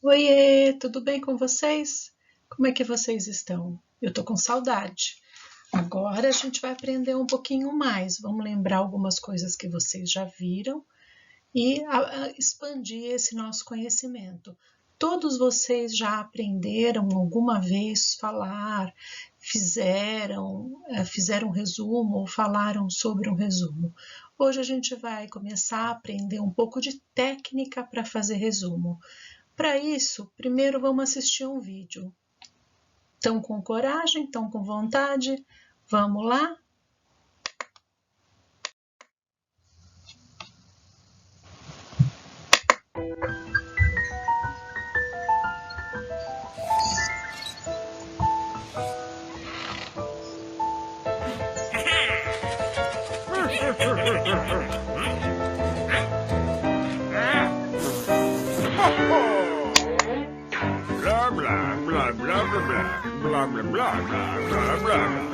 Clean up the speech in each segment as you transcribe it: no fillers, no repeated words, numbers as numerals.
Oiê, tudo bem com vocês? Como é que vocês estão? Eu tô com saudade. Agora a gente vai aprender um pouquinho mais. Vamos lembrar algumas coisas que vocês já viram e expandir esse nosso conhecimento. Todos vocês já aprenderam alguma vez falar, fizeram um resumo ou falaram sobre um resumo. Hoje a gente vai começar a aprender um pouco de técnica para fazer resumo. Para isso, primeiro vamos assistir um vídeo. Estão com coragem? Estão com vontade? Vamos lá? Blah blah blah blah blah blah blah blah blah blah blah. Blah blah blah blah blah blah blah.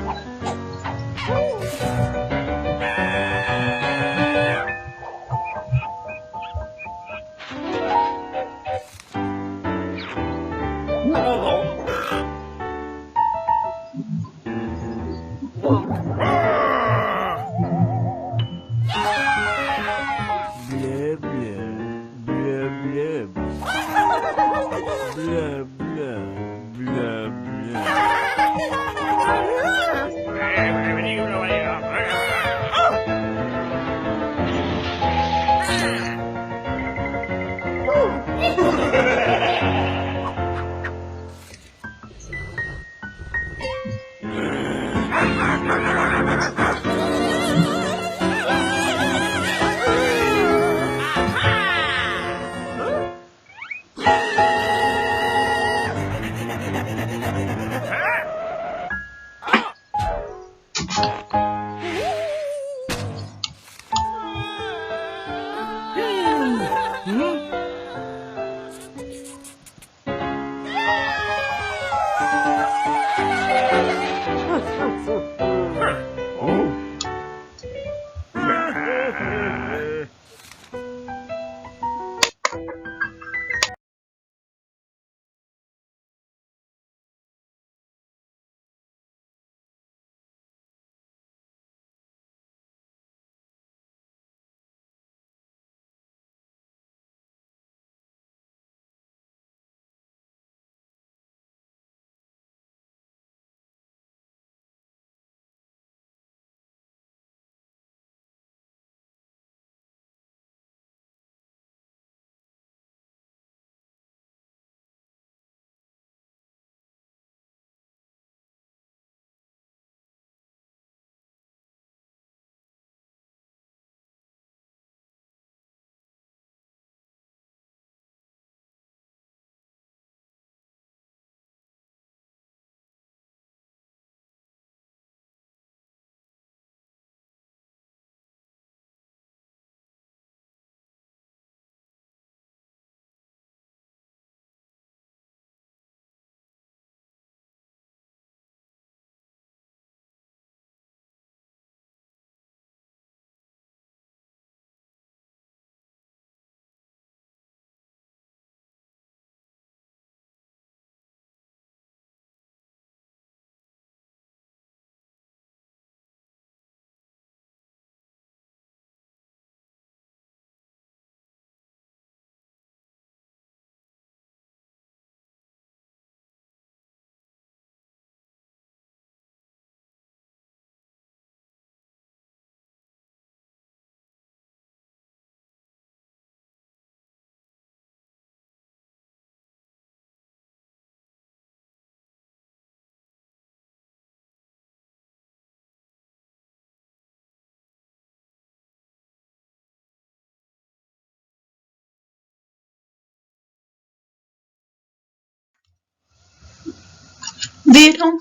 Viram?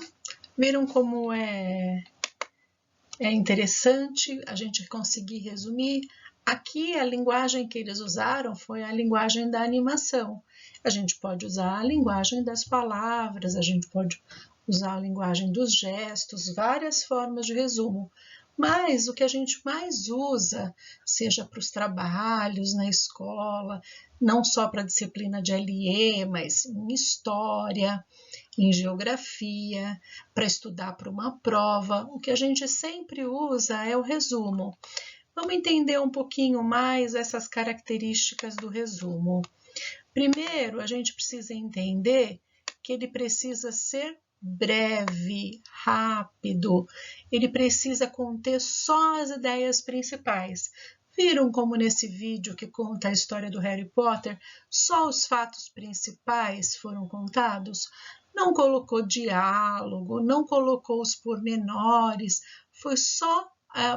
Viram como é interessante a gente conseguir resumir? Aqui a linguagem que eles usaram foi a linguagem da animação. A gente pode usar a linguagem das palavras, a gente pode usar a linguagem dos gestos, várias formas de resumo. Mas o que a gente mais usa, seja para os trabalhos na escola, não só para a disciplina de LE, mas em história, em geografia, para estudar para uma prova, o que a gente sempre usa é o resumo. Vamos entender um pouquinho mais essas características do resumo. Primeiro, a gente precisa entender que ele precisa ser breve, rápido, ele precisa conter só as ideias principais. Viram como nesse vídeo que conta a história do Harry Potter, só os fatos principais foram contados? Não colocou diálogo, não colocou os pormenores, foi só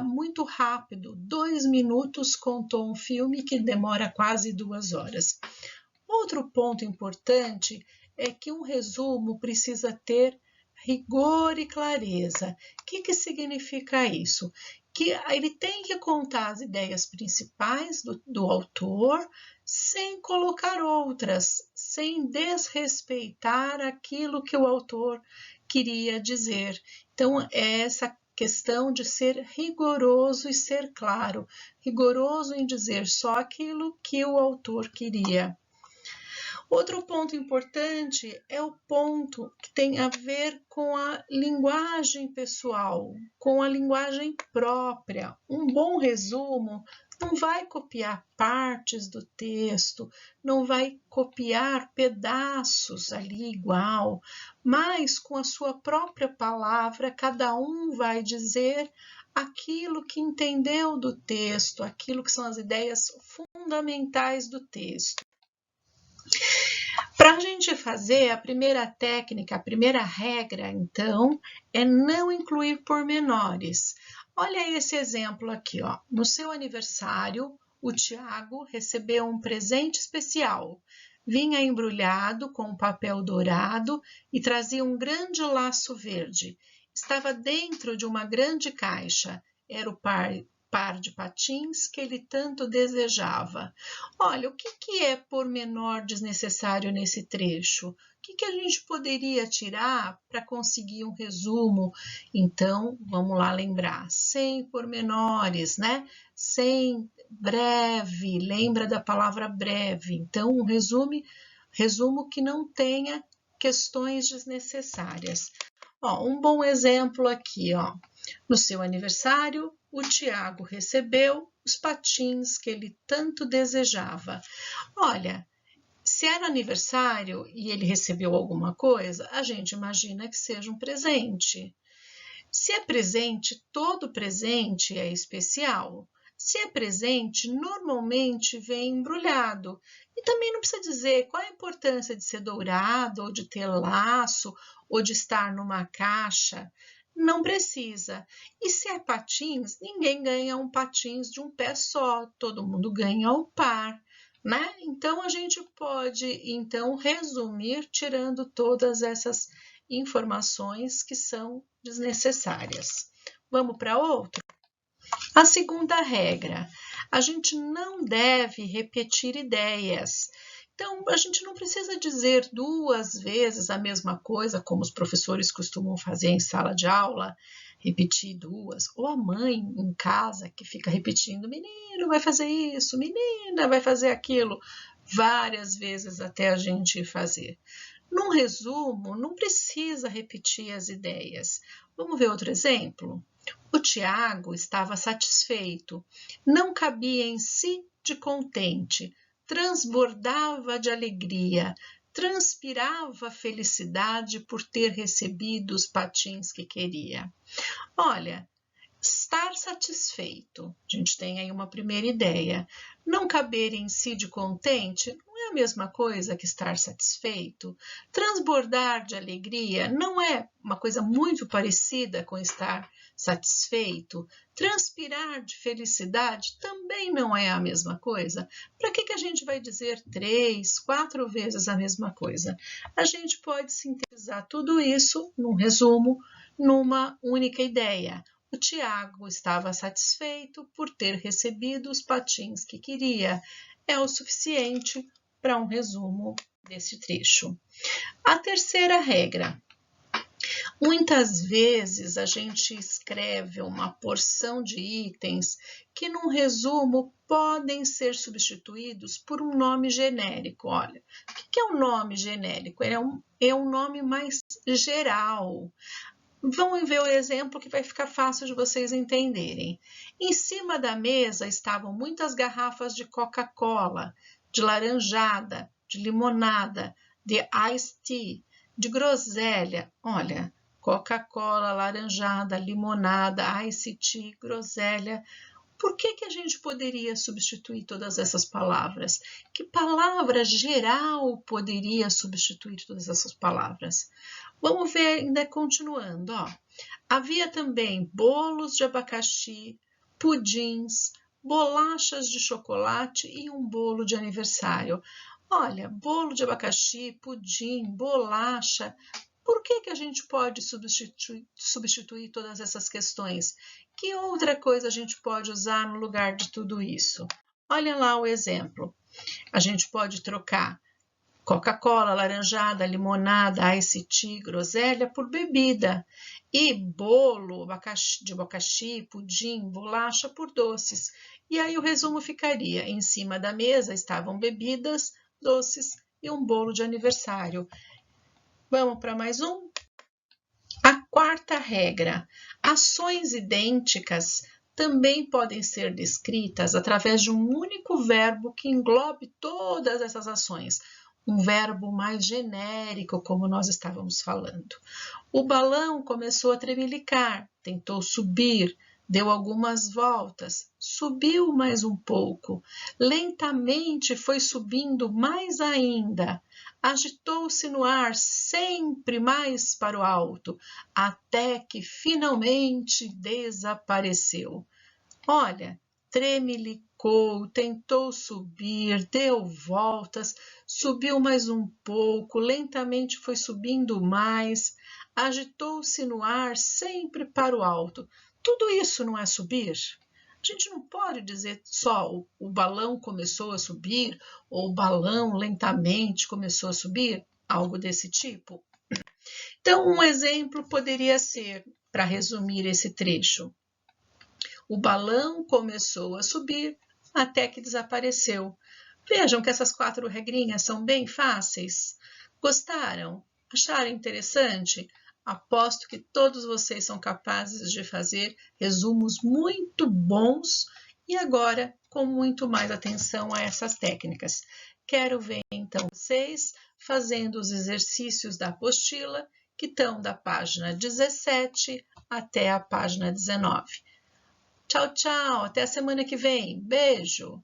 muito rápido. 2 minutos contou um filme que demora quase 2 horas. Outro ponto importante é que um resumo precisa ter rigor e clareza. O que significa isso? Que ele tem que contar as ideias principais do autor sem colocar outras, sem desrespeitar aquilo que o autor queria dizer. Então, é essa questão de ser rigoroso e ser claro. Rigoroso em dizer só aquilo que o autor queria. Outro ponto importante é o ponto que tem a ver com a linguagem pessoal, com a linguagem própria. Um bom resumo não vai copiar partes do texto, não vai copiar pedaços ali igual, mas com a sua própria palavra, cada um vai dizer aquilo que entendeu do texto, aquilo que são as ideias fundamentais do texto. Para a gente fazer, a primeira técnica, a primeira regra, então, é não incluir pormenores. Olha esse exemplo aqui, ó. No seu aniversário, o Tiago recebeu um presente especial. Vinha embrulhado com papel dourado e trazia um grande laço verde. Estava dentro de uma grande caixa. Era o par de patins que ele tanto desejava. Olha, o que é pormenor desnecessário nesse trecho? O que a gente poderia tirar para conseguir um resumo? Então, vamos lá lembrar, sem pormenores, né? Sem breve, lembra da palavra breve. Então, um resumo que não tenha questões desnecessárias. Ó, um bom exemplo aqui, ó. No seu aniversário, o Tiago recebeu os patins que ele tanto desejava. Olha, se era aniversário e ele recebeu alguma coisa, a gente imagina que seja um presente. Se é presente, todo presente é especial. Se é presente, normalmente vem embrulhado. E também não precisa dizer qual a importância de ser dourado, ou de ter laço, ou de estar numa caixa. Não precisa. E se é patins, ninguém ganha um patins de um pé só, todo mundo ganha o par, né? Então, a gente pode, então, resumir tirando todas essas informações que são desnecessárias. Vamos para outro? A segunda regra, a gente não deve repetir ideias. Então, a gente não precisa dizer 2 vezes a mesma coisa, como os professores costumam fazer em sala de aula, repetir 2, ou a mãe em casa que fica repetindo, menino vai fazer isso, menina vai fazer aquilo, várias vezes até a gente fazer. Num resumo, não precisa repetir as ideias. Vamos ver outro exemplo? O Tiago estava satisfeito, não cabia em si de contente, transbordava de alegria, transpirava felicidade por ter recebido os patins que queria. Olha, estar satisfeito, a gente tem aí uma primeira ideia. Não caber em si de contente não é a mesma coisa que estar satisfeito. Transbordar de alegria não é uma coisa muito parecida com estar satisfeito. Transpirar de felicidade também não é a mesma coisa. Para que a gente vai dizer 3, 4 vezes a mesma coisa? A gente pode sintetizar tudo isso, num resumo, numa única ideia. O Tiago estava satisfeito por ter recebido os patins que queria. É o suficiente para um resumo desse trecho. A terceira regra. Muitas vezes a gente escreve uma porção de itens que, num resumo, podem ser substituídos por um nome genérico. Olha, o que é um nome genérico? É um nome mais geral. Vamos ver o exemplo que vai ficar fácil de vocês entenderem. Em cima da mesa estavam muitas garrafas de Coca-Cola, de laranjada, de limonada, de iced tea, de groselha. Olha, Coca-Cola, laranjada, limonada, iced tea, groselha. Por que a gente poderia substituir todas essas palavras? Que palavra geral poderia substituir todas essas palavras? Vamos ver ainda continuando. Ó. Havia também bolos de abacaxi, pudins, bolachas de chocolate e um bolo de aniversário. Olha, bolo de abacaxi, pudim, bolacha. Por que a gente pode substituir todas essas questões? Que outra coisa a gente pode usar no lugar de tudo isso? Olha lá o exemplo. A gente pode trocar Coca-Cola, laranjada, limonada, iced tea, groselha por bebida. E bolo de abacaxi, pudim, bolacha por doces. E aí o resumo ficaria: em cima da mesa estavam bebidas, doces e um bolo de aniversário. Vamos para mais um? A quarta regra: ações idênticas também podem ser descritas através de um único verbo que englobe todas essas ações. Um verbo mais genérico, como nós estávamos falando. O balão começou a tremelicar, tentou subir, deu algumas voltas, subiu mais um pouco, lentamente foi subindo mais ainda, agitou-se no ar sempre mais para o alto, até que finalmente desapareceu. Olha, tremelicou, tentou subir, deu voltas, subiu mais um pouco, lentamente foi subindo mais, agitou-se no ar sempre para o alto. Tudo isso não é subir? A gente não pode dizer só o balão começou a subir ou o balão lentamente começou a subir, algo desse tipo. Então, um exemplo poderia ser, para resumir esse trecho, o balão começou a subir até que desapareceu. Vejam que essas 4 regrinhas são bem fáceis. Gostaram? Acharam interessante? Aposto que todos vocês são capazes de fazer resumos muito bons e agora com muito mais atenção a essas técnicas. Quero ver então vocês fazendo os exercícios da apostila que estão da página 17 até a página 19. Tchau, tchau. Até a semana que vem. Beijo.